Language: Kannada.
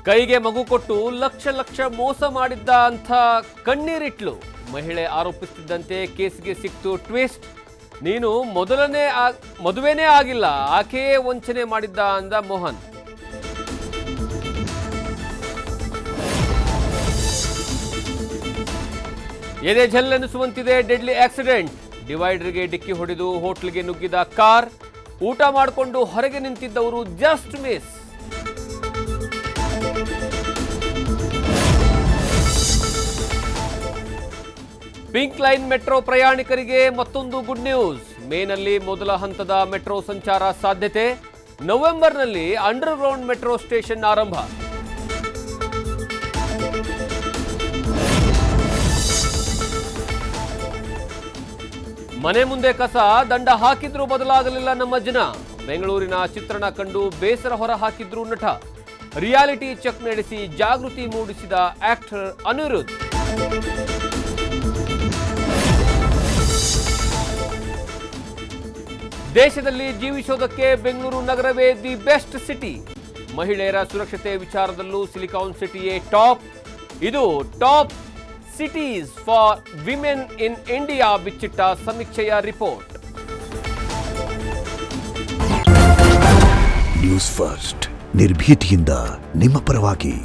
ಕೈಗೆ ಮಗು ಕೊಟ್ಟು ಲಕ್ಷ ಲಕ್ಷ ಮೋಸ ಮಾಡಿದ್ದ ಅಂತ ಕಣ್ಣೀರಿಟ್ಲು ಮಹಿಳೆ ಆರೋಪಿಸುತ್ತಿದ್ದಂತೆ ಕೇಸ್ಗೆ ಸಿಕ್ತು ಟ್ವಿಸ್ಟ್. ನೀನು ಮದುವೆನೇ ಆಗಿಲ್ಲ, ಆಕೆಯೇ ವಂಚನೆ ಮಾಡಿದ್ದ ಅಂದ ಮೋಹನ್. ಎದೆ ಝಲ್ಲೆನಿಸುವಂತಿದೆ ಡೆಡ್ಲಿ ಆಕ್ಸಿಡೆಂಟ್. ಡಿವೈಡರ್ಗೆ ಡಿಕ್ಕಿ ಹೊಡೆದು ಹೋಟ್ಲಿಗೆ ನುಗ್ಗಿದ ಕಾರ್. ಊಟ ಮಾಡಿಕೊಂಡು ಹೊರಗೆ ನಿಂತಿದ್ದವರು just miss. Pink line metro ಪ್ರಯಾಣಿಕರಿಗೆ ಮತ್ತೊಂದು ಗುಡ್ ನ್ಯೂಸ್. ಮೇನಲ್ಲಿ ಮೊದಲ ಹಂತದ ಮೆಟ್ರೋ ಸಂಚಾರ ಸಾಧ್ಯತೆ. ನವೆಂಬರ್ನಲ್ಲಿ ಅಂಡರ್ ಗ್ರೌಂಡ್ ಮೆಟ್ರೋ ಸ್ಟೇಷನ್ ಆರಂಭ. ಮನೆ ಮುಂದೆ ಕಸ, ದಂಡ ಹಾಕಿದ್ರೂ ಬದಲಾಗಲಿಲ್ಲ ನಮ್ಮ ಜನ. ಬೆಂಗಳೂರಿನ ಚಿತ್ರಣ ಕಂಡು ಬೇಸರ ಹೊರ ಹಾಕಿದ್ರು ನಟ. ರಿಯಾಲಿಟಿ ಚೆಕ್ ನಡೆಸಿ ಜಾಗೃತಿ ಮೂಡಿಸಿದ ಆಕ್ಟರ್ ಅನಿರುದ್ಧ್. ದೇಶದಲ್ಲಿ ಜೀವಿಸೋದಕ್ಕೆ ಬೆಂಗಳೂರು ನಗರವೇ ದಿ ಬೆಸ್ಟ್ ಸಿಟಿ. ಮಹಿಳೆಯರ ಸುರಕ್ಷತೆ ವಿಚಾರದಲ್ಲೂ ಸಿಲಿಕಾನ್ ಸಿಟಿಯೇ ಟಾಪ್. ಇದು top cities for women in India ಬಿಚ್ಚಿಟ್ಟ ಸಮೀಕ್ಷೆಯ ರಿಪೋರ್ಟ್. ನ್ಯೂಸ್ ಫಸ್ಟ್, ನಿರ್ಭೀತಿಯಿಂದ ನಿಮ್ಮ ಪರವಾಗಿ.